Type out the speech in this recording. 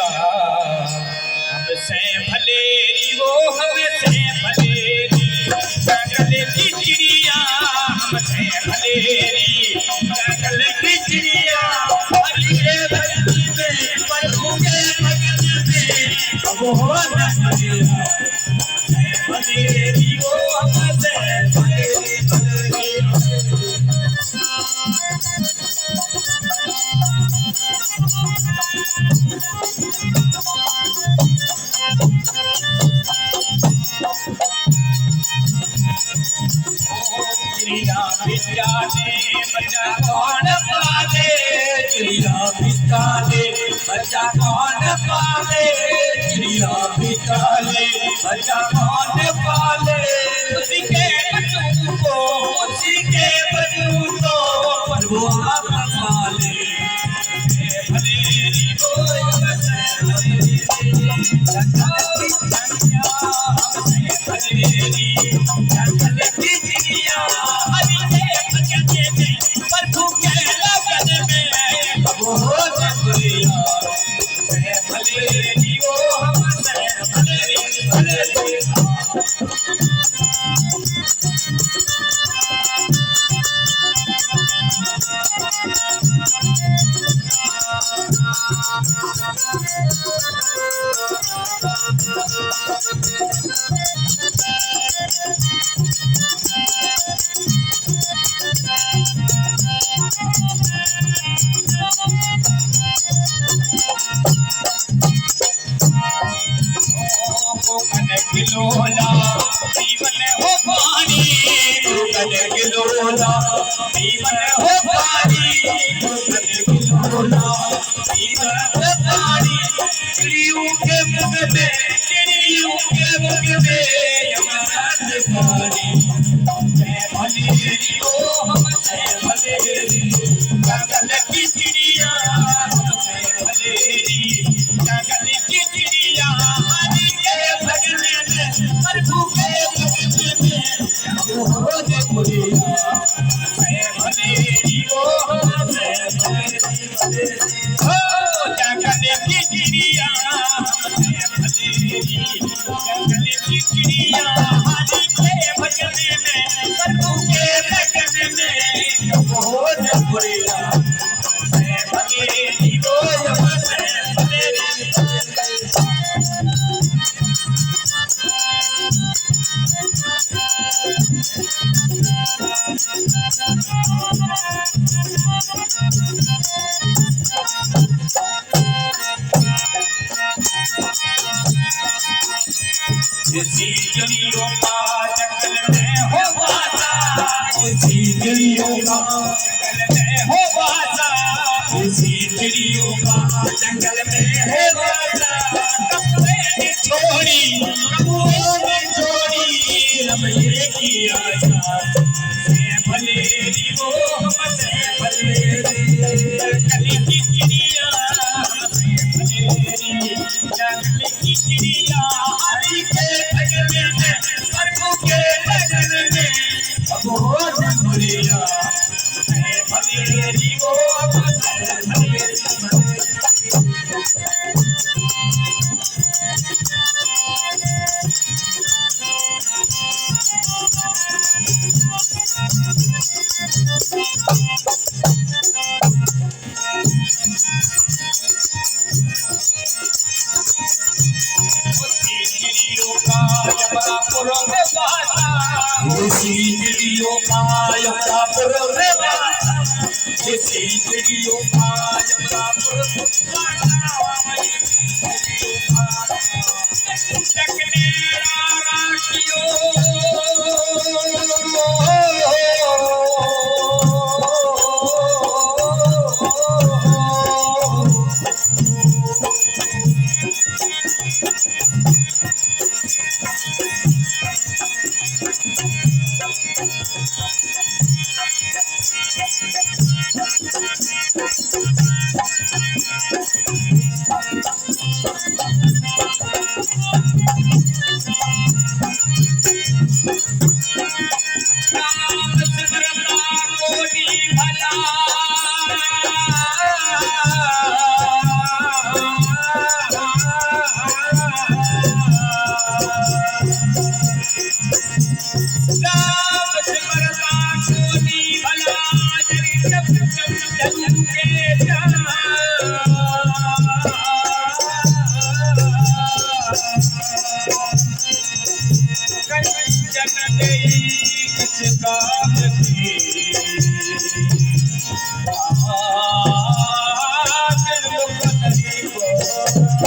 चिड़िया हमसे भलेरी वो हमसे भलेरी जंगल की चिड़िया हमसे भलेरी जंगल की चिड़िया हरि के भजन में प्रभु के भजन में अब हो न चिड़िया हमसे भलेरी वो हमसे भलेरी चिड़िया बिचारे बच्चा कौन पाले चिड़िया बिचारे बच्चा कौन पाले चिड़िया बिचारे बच्चा कौन पाले उसी के बच्चों को प्रभु आप पाले भलेरी वो भलेरी जंगल की चिड़िया हरि के भजन में प्रभु के लगन में अब हो न चिड़िया भलेरी वो हमसे भलेरी भलेरी गिलोला जीवन हो पानी गगन गिलोला जीवन हो पानी गगन गिलोला जीवन हो पानी चिड़ियों के मुख में यमराज पानी भलेरी ओ हमसे भलेरी जंगल की चिड़िया हमसे भलेरी जंगल की चिड़िया हरि के भजन में प्रभु के भजन में अब हो न चिड़िया भलेरी ओ हमसे भलेरी हो जंगल की चिड़िया हमसे भलेरी जंगल की चिड़िया हरि के भजन में प्रभु के भजन में अब हो न चिड़िया भलेरी ओ हमसे भलेरी इसी चिड़ियों का जंगल में हो वासा इसी चिड़ियों का जंगल में हो वासा इसी चिड़ियों का जंगल में है वासा कपड़े ने छोड़ी रमैये की आशा भलेरी वो हमसे भलेरी जंगल की चिड़िया भलेरी जंगल की चिड़िया हरि के भजन में प्रभु के भजन में अब हो न चिड़िया भलेरी वो हमसे भलेरी चिड़ियों का यमरापुर में वासा उसी चिड़ियों का यमरापुर में वासा उसी चिड़ियों का यमरापुर में Oh,